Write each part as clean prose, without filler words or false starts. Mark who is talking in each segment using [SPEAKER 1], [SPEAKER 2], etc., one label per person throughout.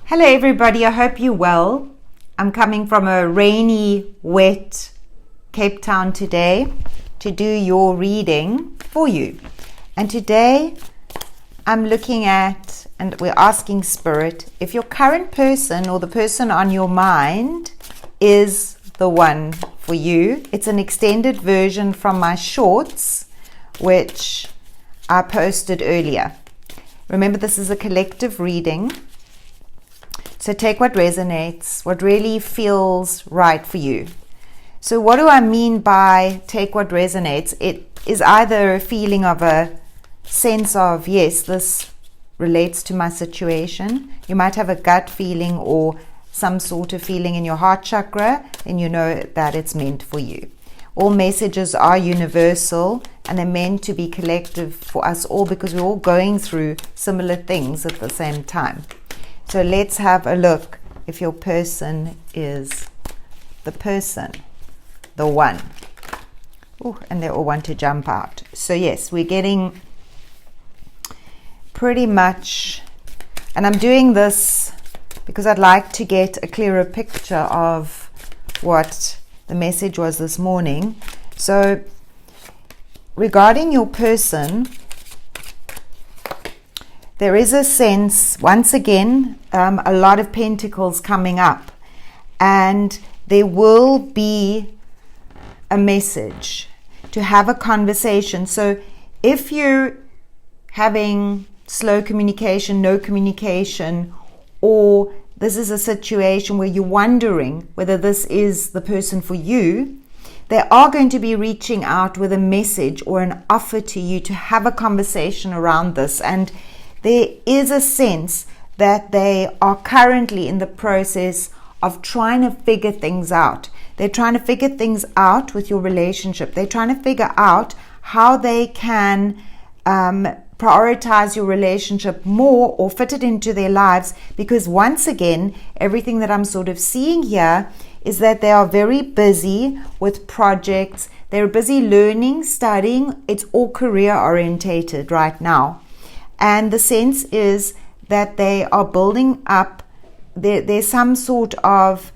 [SPEAKER 1] Hello everybody, I hope you're well. I'm coming from a rainy, wet Cape Town today to do your reading for you. And today I'm looking at, and we're asking Spirit, if your current person or the person on your mind is the one for you. It's an extended version from my shorts, which I posted earlier. Remember, this is a collective reading. So take what resonates, what really feels right for you. So what do I mean by take what resonates? It is either a feeling of a sense of, yes, this relates to my situation. You might have a gut feeling or some sort of feeling in your heart chakra, and you know that it's meant for you. All messages are universal and they're meant to be collective for us all because we're all going through similar things at the same time. So let's have a look if your person is the person, the one. Ooh, and they all want to jump out. So yes, we're getting pretty much, and I'm doing this because I'd like to get a clearer picture of what the message was this morning. So regarding your person, there is a sense, once again, a lot of pentacles coming up, and there will be a message to have a conversation. So if you're having slow communication, no communication, or this is a situation where you're wondering whether this is the person for you, they are going to be reaching out with a message or an offer to you to have a conversation around this. And there is a sense that they are currently in the process of trying to figure things out. They're trying to figure things out with your relationship. They're trying to figure out how they can prioritize your relationship more or fit it into their lives, because once again, everything that I'm sort of seeing here is that they are very busy with projects. They're busy learning, studying. It's all career orientated right now. And the sense is that they are building up, there's some sort of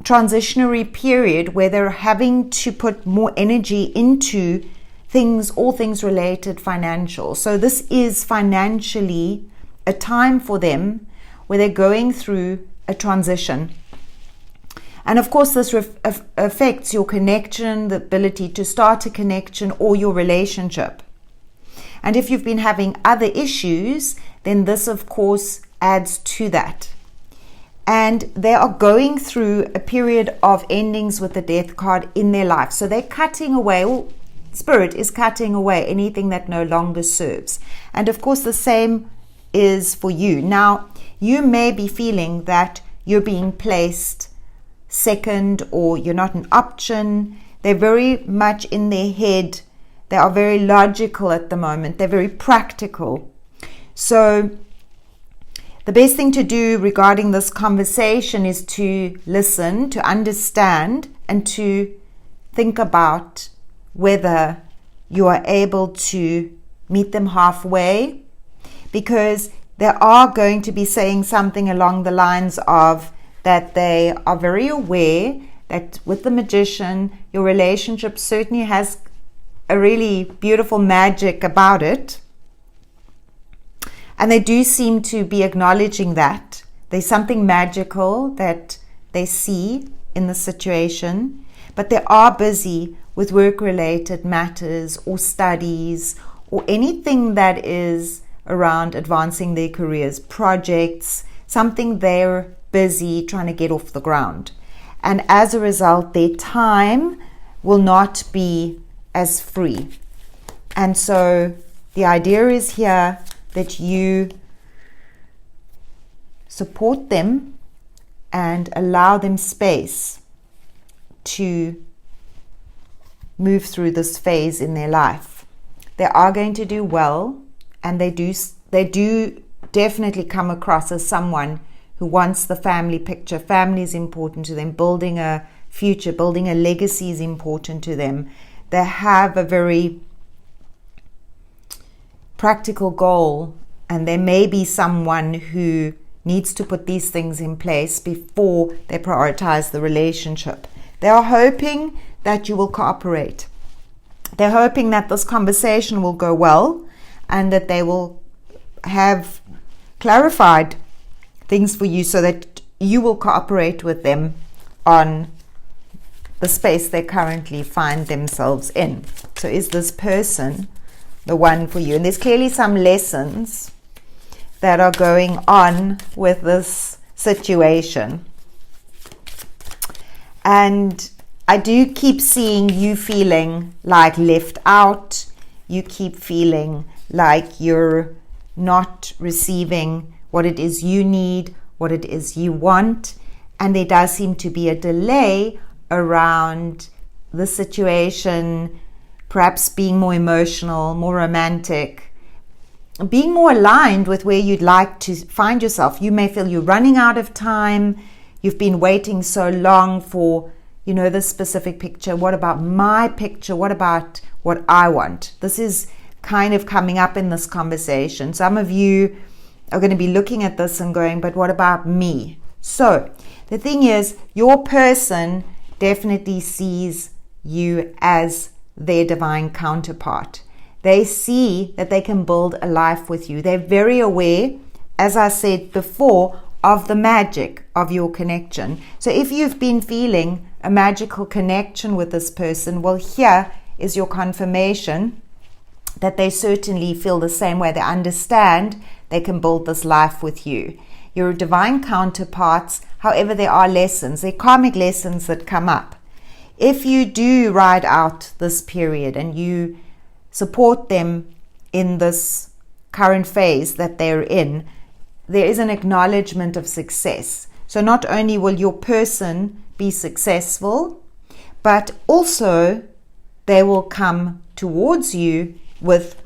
[SPEAKER 1] transitionary period where they're having to put more energy into things, all things related financial. So this is financially a time for them where they're going through a transition. And of course, this affects your connection, the ability to start a connection or your relationship. And if you've been having other issues, then this, of course, adds to that. And they are going through a period of endings with the Death card in their life. So they're cutting away, or Spirit is cutting away anything that no longer serves. And of course, the same is for you. Now, you may be feeling that you're being placed second or you're not an option. They're very much in their head. They are very logical at the moment. They're very practical. So the best thing to do regarding this conversation is to listen, to understand, and to think about whether you are able to meet them halfway, because they are going to be saying something along the lines of that they are very aware that with the Magician, your relationship certainly has a really beautiful magic about it. And they do seem to be acknowledging that there's something magical that they see in the situation, but they are busy with work-related matters or studies or anything that is around advancing their careers, projects, something they're busy trying to get off the ground. And as a result, their time will not be as free. And so the idea is here that you support them and allow them space to move through this phase in their life. They are going to do well, and they do definitely come across as someone who wants the family picture. Family is important to them. Building a future, building a legacy is important to them. They have a very practical goal, and there may be someone who needs to put these things in place before they prioritize the relationship. They are hoping that you will cooperate. They're hoping that this conversation will go well and that they will have clarified things for you so that you will cooperate with them on the space they currently find themselves in. So is this person the one for you? And there's clearly some lessons that are going on with this situation. And I do keep seeing you feeling like left out. You keep feeling like you're not receiving what it is you need, what it is you want. And there does seem to be a delay around the situation, perhaps being more emotional, more romantic, being more aligned with where you'd like to find yourself. You may feel you're running out of time. You've been waiting so long for, this specific picture. What about my picture? What about what I want? This is kind of coming up in this conversation. Some of you are going to be looking at this and going, but what about me? So the thing is, your person definitely sees you as their divine counterpart. They see that they can build a life with you. They're very aware, as I said before, of the magic of your connection. So if you've been feeling a magical connection with this person, well, here is your confirmation that they certainly feel the same way. They understand they can build this life with you. Your divine counterparts, however, there are lessons, there are karmic lessons that come up. If you do ride out this period and you support them in this current phase that they're in, there is an acknowledgement of success. So not only will your person be successful, but also they will come towards you with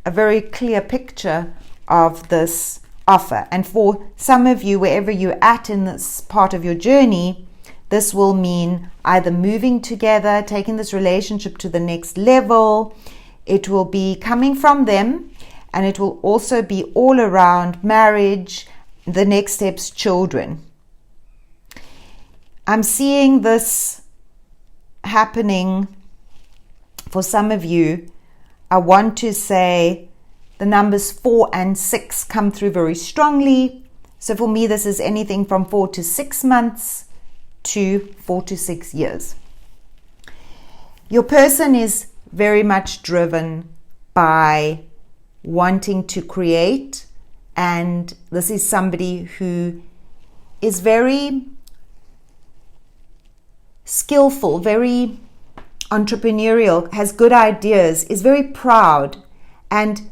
[SPEAKER 1] a very clear picture of this offer. And for some of you, wherever you're at in this part of your journey, this will mean either moving together, taking this relationship to the next level. It will be coming from them, and it will also be all around marriage, the next steps, children. I'm seeing this happening for some of you. I want to say the numbers 4 and 6 come through very strongly. So for me, this is anything from 4 to 6 months to 4 to 6 years. Your person is very much driven by wanting to create, and this is somebody who is very skillful, very entrepreneurial, has good ideas, is very proud, and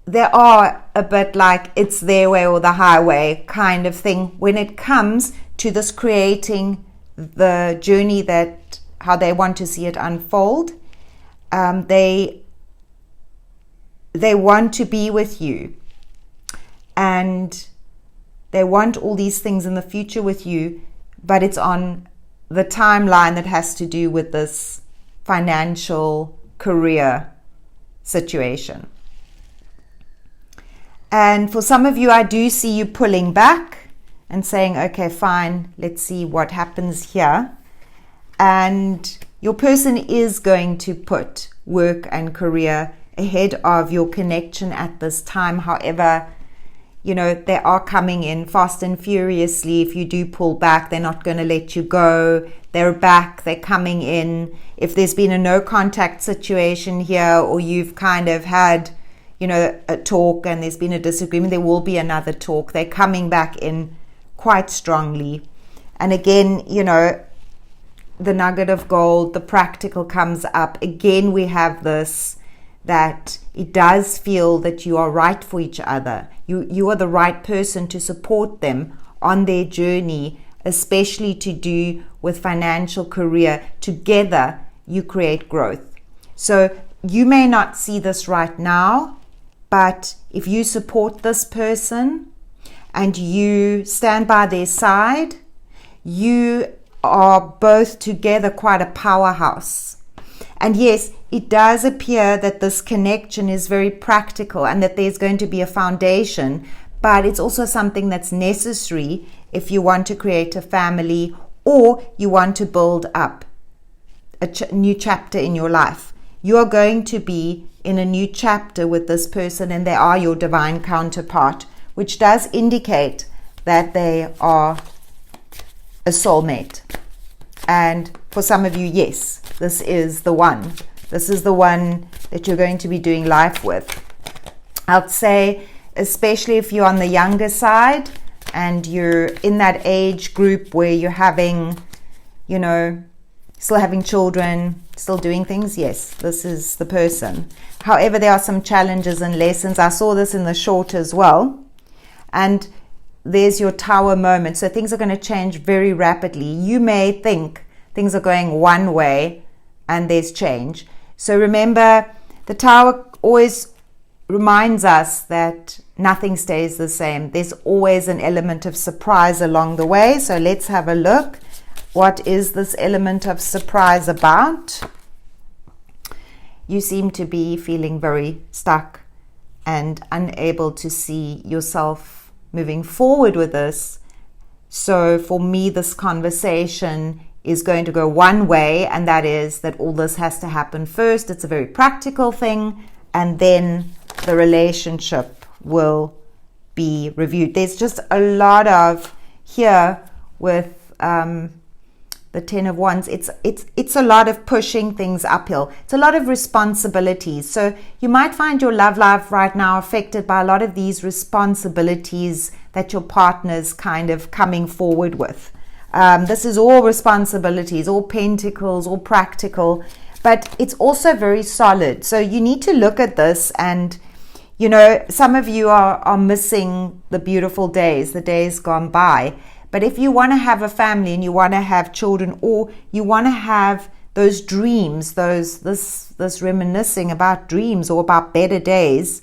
[SPEAKER 1] they are a bit like it's their way or the highway kind of thing when it comes to this creating the journey, that how they want to see it unfold. They want to be with you, and they want all these things in the future with you, but it's on the timeline that has to do with this financial career situation. And for some of you, I do see you pulling back and saying, okay, fine, let's see what happens here. And your person is going to put work and career ahead of your connection at this time. However, they are coming in fast and furiously. If you do pull back, they're not going to let you go. They're back, they're coming in. If there's been a no contact situation here, or you've kind of had, a talk and there's been a disagreement, there will be another talk. They're coming back in quite strongly. And again, the nugget of gold, the practical comes up. Again, we have this, that it does feel that you are right for each other. You are the right person to support them on their journey, especially to do with financial career. Together, you create growth. So you may not see this right now, but if you support this person and you stand by their side, you are both together quite a powerhouse. And yes, it does appear that this connection is very practical and that there's going to be a foundation, but it's also something that's necessary if you want to create a family or you want to build up a new chapter in your life. You are going to be in a new chapter with this person, and they are your divine counterpart, which does indicate that they are a soulmate. And for some of you, yes, this is the one. This is the one that you're going to be doing life with. I'd say, especially if you're on the younger side and you're in that age group where you're having, you know, still having children, still doing things, yes, this is the person. However, there are some challenges and lessons. I saw this in the short as well. And there's your tower moment. So things are going to change very rapidly. You may think things are going one way and there's change. So remember, the tower always reminds us that nothing stays the same. There's always an element of surprise along the way. So let's have a look. What is this element of surprise about? You seem to be feeling very stuck and unable to see yourself moving forward with this. So for me, this conversation is going to go one way, and that is that all this has to happen first. It's a very practical thing, and then the relationship will be reviewed. There's just a lot of here with the 10 of Wands. It's a lot of pushing things uphill. It's a lot of responsibilities. So you might find your love life right now affected by a lot of these responsibilities that your partner's kind of coming forward with. This is all responsibilities, all pentacles, all practical, but it's also very solid. So you need to look at this, and you know, some of you are missing the beautiful days, the days gone by. But if you want to have a family and you want to have children, or you want to have those dreams, this reminiscing about dreams or about better days,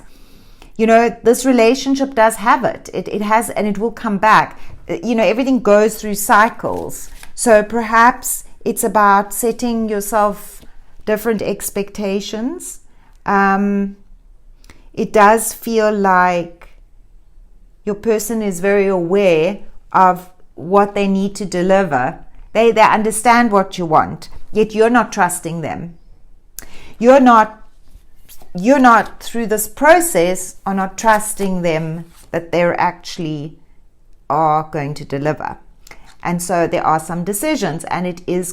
[SPEAKER 1] you know, this relationship does have it. It has, and it will come back. You know, everything goes through cycles. So perhaps it's about setting yourself different expectations. It does feel like your person is very aware of what they need to deliver. They understand what you want, yet you're not trusting them. You're not through this process are not trusting them that they're actually are going to deliver. And so there are some decisions, and it is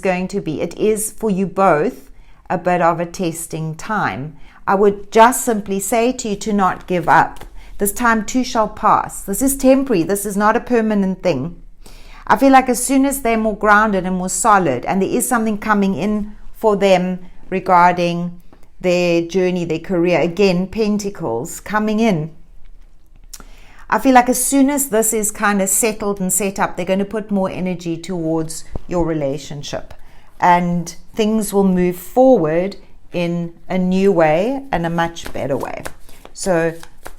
[SPEAKER 1] for you both a bit of a testing time. I would just simply say to you to not give up. This time too shall pass. This is temporary. This is not a permanent thing. I feel like as soon as they're more grounded and more solid, and there is something coming in for them regarding their journey, their career, again, pentacles coming in. I feel like as soon as this is kind of settled and set up, they're going to put more energy towards your relationship, and things will move forward in a new way and a much better way. So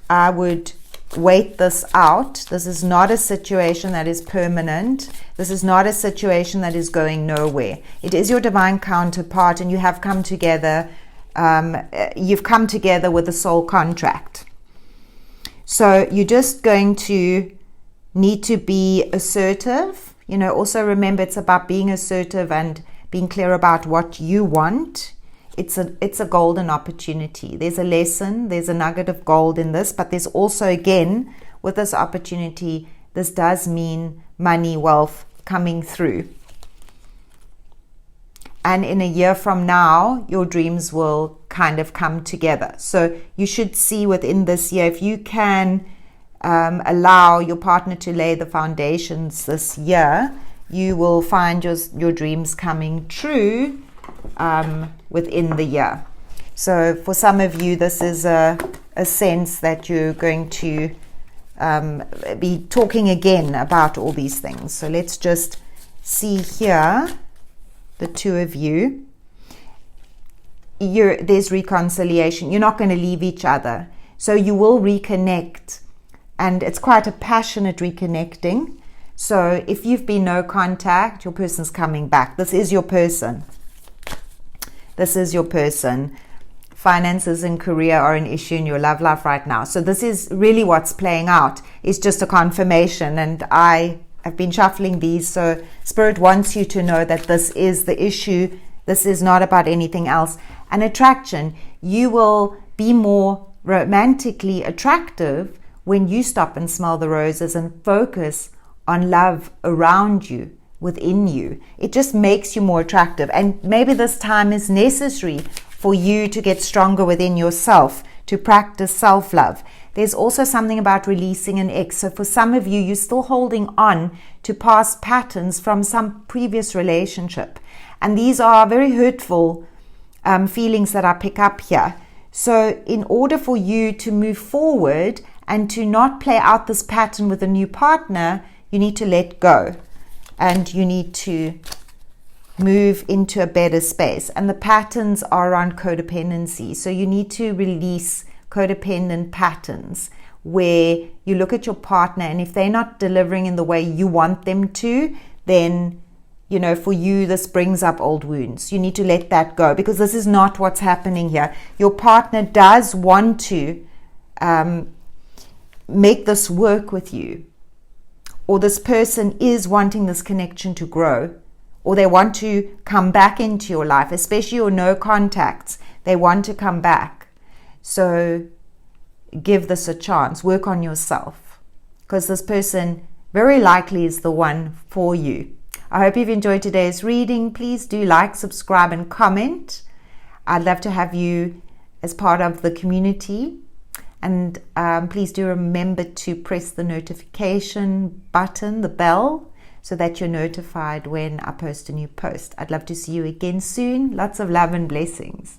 [SPEAKER 1] I would wait this out. This is not a situation that is permanent. This is not a situation that is going nowhere. It is your divine counterpart, and you have come together. You've come together with a soul contract. So you're just going to need to be assertive. You know, also remember, it's about being assertive and being clear about what you want. It's a golden opportunity. There's a lesson, there's a nugget of gold in this, but there's also, again, with this opportunity, this does mean money, wealth coming through. And in a year from now, your dreams will kind of come together. So you should see within this year, if you can allow your partner to lay the foundations this year, you will find your dreams coming true within the year. So for some of you, this is a sense that you're going to be talking again about all these things. So let's just see here, the two of you. There's reconciliation. You're not going to leave each other. So you will reconnect, and it's quite a passionate reconnecting. So if you've been no contact, your person's coming back. This is your person. This is your person. finances and career are an issue in your love life right now. So this is really what's playing out. It's just a confirmation, and I have been shuffling these, so Spirit wants you to know that this is the issue. This is not about anything else. And attraction, you will be more romantically attractive when you stop and smell the roses and focus on love around you, within you. It just makes you more attractive. And maybe this time is necessary for you to get stronger within yourself, to practice self-love. There's also something about releasing an ex. So for some of you, you're still holding on to past patterns from some previous relationship. And these are very hurtful feelings that I pick up here. So in order for you to move forward and to not play out this pattern with a new partner, you need to let go. And you need to move into a better space. And the patterns are around codependency. So you need to release codependent patterns where you look at your partner, and if they're not delivering in the way you want them to, then, you know, for you, this brings up old wounds. You need to let that go, because this is not what's happening here. Your partner does want to make this work with you, or this person is wanting this connection to grow, or they want to come back into your life, especially your no contacts. They want to come back. So give this a chance. Work on yourself, because this person very likely is the one for you. I hope you've enjoyed today's reading. Please do like, subscribe, and comment. I'd love to have you as part of the community. And please do remember to press the notification button, the bell, so that you're notified when I post a new post. I'd love to see you again soon. Lots of love and blessings.